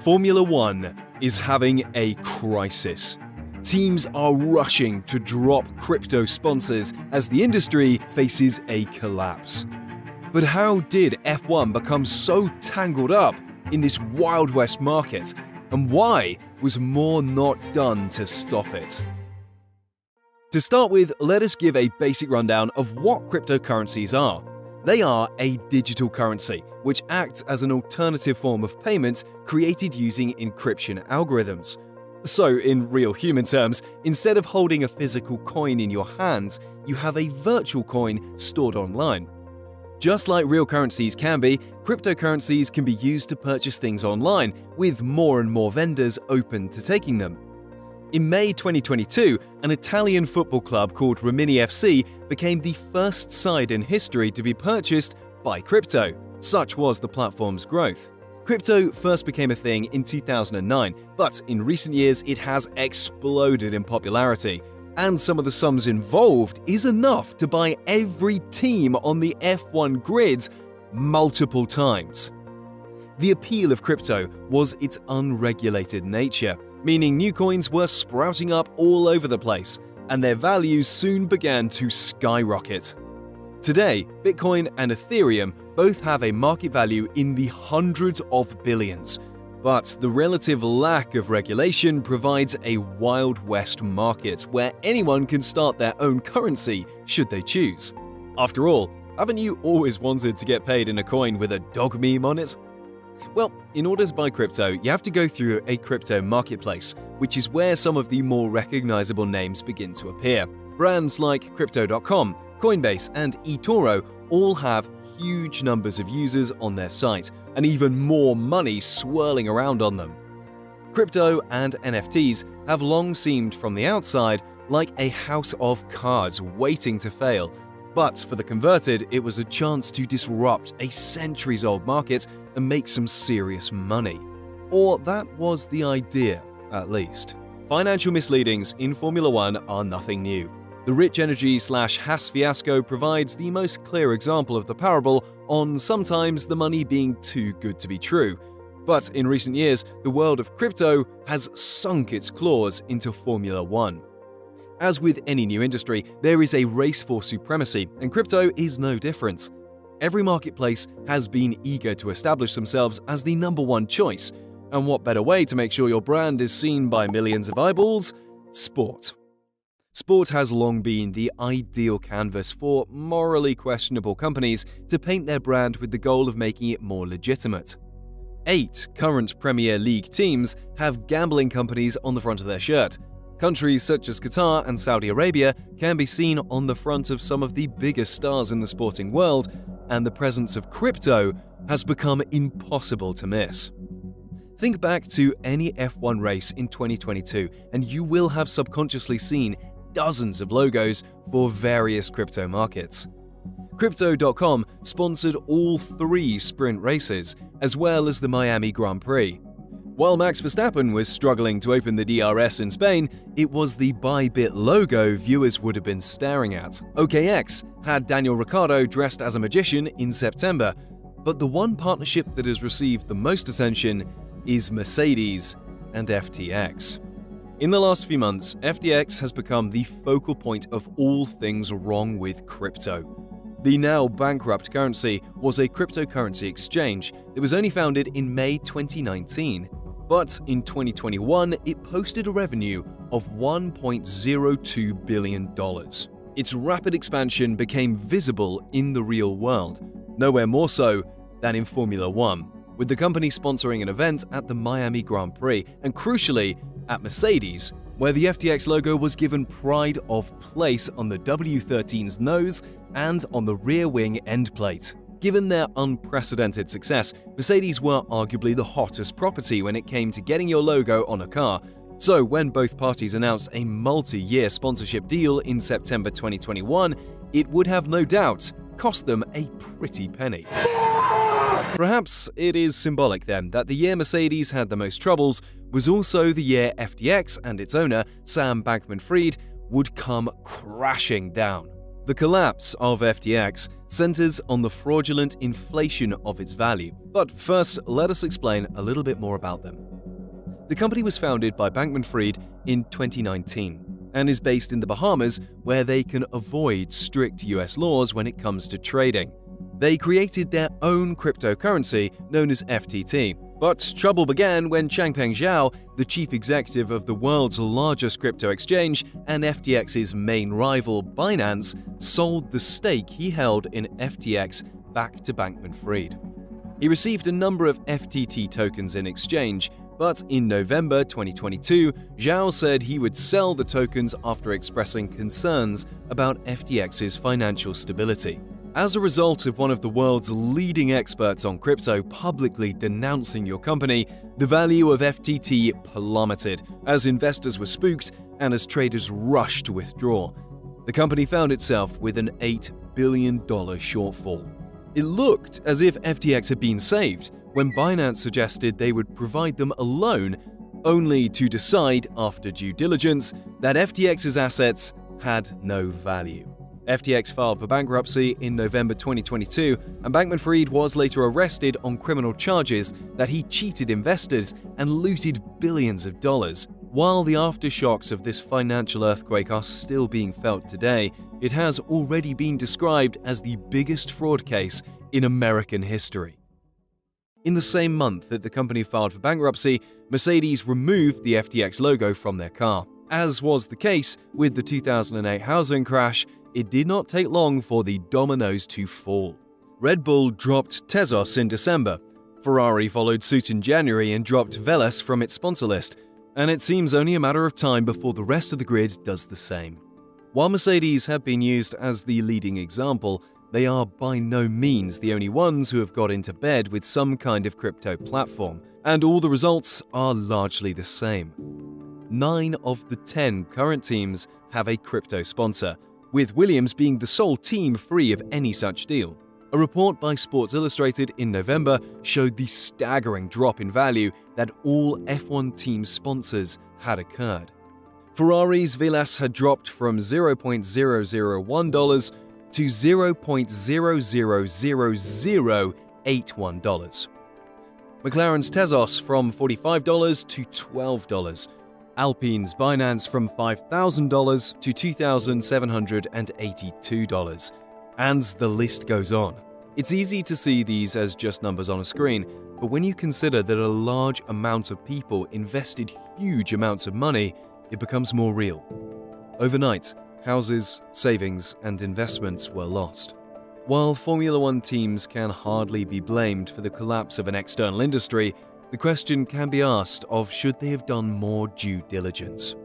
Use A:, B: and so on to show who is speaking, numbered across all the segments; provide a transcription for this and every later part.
A: Formula One is having a crisis. Teams are rushing to drop crypto sponsors as the industry faces a collapse. But how did F1 become so tangled up in this Wild West market? And why was more not done to stop it? To start with, let us give a basic rundown of what cryptocurrencies are. They are a digital currency, which acts as an alternative form of payment created using encryption algorithms. So, in real human terms, instead of holding a physical coin in your hands, you have a virtual coin stored online. Just like real currencies can be, cryptocurrencies can be used to purchase things online, with more and more vendors open to taking them. In May 2022, an Italian football club called Rimini FC became the first side in history to be purchased by crypto. Such was the platform's growth. Crypto first became a thing in 2009, but in recent years it has exploded in popularity. And some of the sums involved is enough to buy every team on the F1 grid multiple times. The appeal of crypto was its unregulated nature, meaning new coins were sprouting up all over the place, and their values soon began to skyrocket. Today, Bitcoin and Ethereum both have a market value in the hundreds of billions, but the relative lack of regulation provides a Wild West market where anyone can start their own currency should they choose. After all, haven't you always wanted to get paid in a coin with a dog meme on it? Well, in order to buy crypto, you have to go through a crypto marketplace, which is where some of the more recognizable names begin to appear. Brands like Crypto.com, Coinbase, and eToro all have huge numbers of users on their site, and even more money swirling around on them. Crypto and NFTs have long seemed from the outside like a house of cards waiting to fail, but for the converted, it was a chance to disrupt a centuries-old market and make some serious money. Or that was the idea, at least. Financial misleadings in Formula One are nothing new. The Rich Energy/Haas fiasco provides the most clear example of the parable on sometimes the money being too good to be true. But in recent years, the world of crypto has sunk its claws into Formula One. As with any new industry, there is a race for supremacy, and crypto is no different. Every marketplace has been eager to establish themselves as the number one choice. And what better way to make sure your brand is seen by millions of eyeballs? Sport. Sport has long been the ideal canvas for morally questionable companies to paint their brand with the goal of making it more legitimate. 8 current Premier League teams have gambling companies on the front of their shirt. Countries such as Qatar and Saudi Arabia can be seen on the front of some of the biggest stars in the sporting world, and the presence of crypto has become impossible to miss. Think back to any F1 race in 2022 and you will have subconsciously seen dozens of logos for various crypto markets. Crypto.com sponsored all 3 sprint races, as well as the Miami Grand Prix. While Max Verstappen was struggling to open the DRS in Spain, it was the Bybit logo viewers would have been staring at. OKX had Daniel Ricciardo dressed as a magician in September, but the one partnership that has received the most attention is Mercedes and FTX. In the last few months, FTX has become the focal point of all things wrong with crypto. The now bankrupt currency was a cryptocurrency exchange that was only founded in May 2019. But in 2021, it posted a revenue of $1.02 billion. Its rapid expansion became visible in the real world, nowhere more so than in Formula One, with the company sponsoring an event at the Miami Grand Prix, and crucially, at Mercedes, where the FTX logo was given pride of place on the W13's nose and on the rear wing end plate. Given their unprecedented success, Mercedes were arguably the hottest property when it came to getting your logo on a car. So when both parties announced a multi-year sponsorship deal in September 2021, it would have no doubt cost them a pretty penny. Perhaps it is symbolic then that the year Mercedes had the most troubles was also the year FTX and its owner, Sam Bankman-Fried, would come crashing down. The collapse of FTX centers on the fraudulent inflation of its value. But first, let us explain a little bit more about them. The company was founded by Bankman-Fried in 2019 and is based in the Bahamas, where they can avoid strict US laws when it comes to trading. They created their own cryptocurrency known as FTT. But trouble began when Changpeng Zhao, the chief executive of the world's largest crypto exchange and FTX's main rival Binance, sold the stake he held in FTX back to Bankman-Fried. He received a number of FTT tokens in exchange, but in November 2022, Zhao said he would sell the tokens after expressing concerns about FTX's financial stability. As a result of one of the world's leading experts on crypto publicly denouncing your company, the value of FTT plummeted as investors were spooked and as traders rushed to withdraw. The company found itself with an $8 billion shortfall. It looked as if FTX had been saved when Binance suggested they would provide them a loan, only to decide after due diligence that FTX's assets had no value. FTX filed for bankruptcy in November 2022, and Bankman-Fried was later arrested on criminal charges that he cheated investors and looted billions of dollars. While the aftershocks of this financial earthquake are still being felt today, it has already been described as the biggest fraud case in American history. In the same month that the company filed for bankruptcy, Mercedes removed the FTX logo from their car. As was the case with the 2008 housing crash, it did not take long for the dominoes to fall. Red Bull dropped Tezos in December. Ferrari followed suit in January and dropped Velas from its sponsor list, and it seems only a matter of time before the rest of the grid does the same. While Mercedes have been used as the leading example, they are by no means the only ones who have got into bed with some kind of crypto platform, and all the results are largely the same. 9 of the 10 current teams have a crypto sponsor, with Williams being the sole team free of any such deal. A report by Sports Illustrated in November showed the staggering drop in value that all F1 team sponsors had occurred. Ferrari's Velas had dropped from $0.001 to $0.00081. McLaren's Tezos from $45 to $12. Alpine's Binance from $5,000 to $2,782. And the list goes on. It's easy to see these as just numbers on a screen, but when you consider that a large amount of people invested huge amounts of money, it becomes more real. Overnight, houses, savings, and investments were lost. While Formula One teams can hardly be blamed for the collapse of an external industry, the question can be asked of should they have done more due diligence.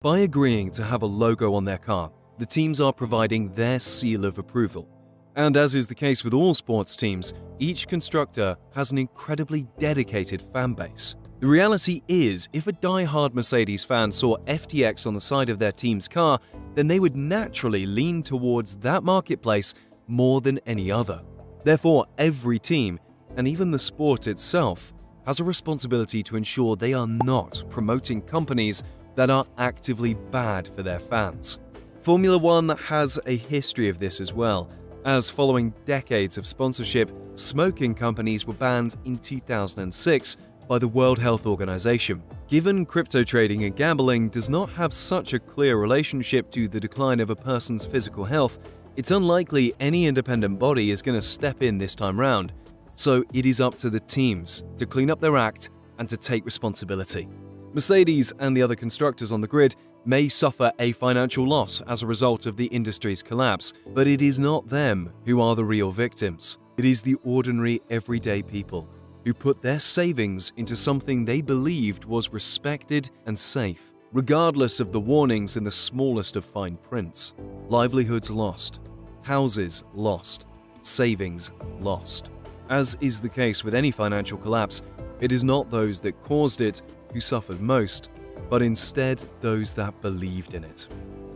A: By agreeing to have a logo on their car, the teams are providing their seal of approval. And as is the case with all sports teams, each constructor has an incredibly dedicated fan base. The reality is, if a die-hard Mercedes fan saw FTX on the side of their team's car, then they would naturally lean towards that marketplace more than any other. Therefore, every team, and even the sport itself, has a responsibility to ensure they are not promoting companies that are actively bad for their fans. Formula One has a history of this as well, as following decades of sponsorship, smoking companies were banned in 2006 by the World Health Organization. Given crypto trading and gambling does not have such a clear relationship to the decline of a person's physical health, it's unlikely any independent body is going to step in this time round. So it is up to the teams to clean up their act and to take responsibility. Mercedes and the other constructors on the grid may suffer a financial loss as a result of the industry's collapse, but it is not them who are the real victims. It is the ordinary, everyday people who put their savings into something they believed was respected and safe, regardless of the warnings in the smallest of fine prints. Livelihoods lost, houses lost, savings lost. As is the case with any financial collapse, it is not those that caused it who suffered most, but instead those that believed in it.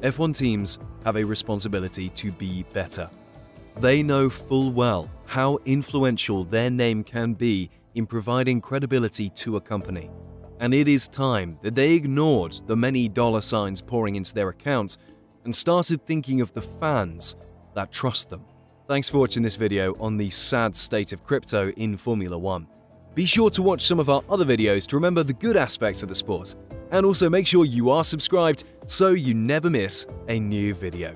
A: F1 teams have a responsibility to be better. They know full well how influential their name can be in providing credibility to a company, and it is time that they ignored the many dollar signs pouring into their accounts and started thinking of the fans that trust them. Thanks for watching this video on the sad state of crypto in Formula One. Be sure to watch some of our other videos to remember the good aspects of the sport, and also make sure you are subscribed so you never miss a new video.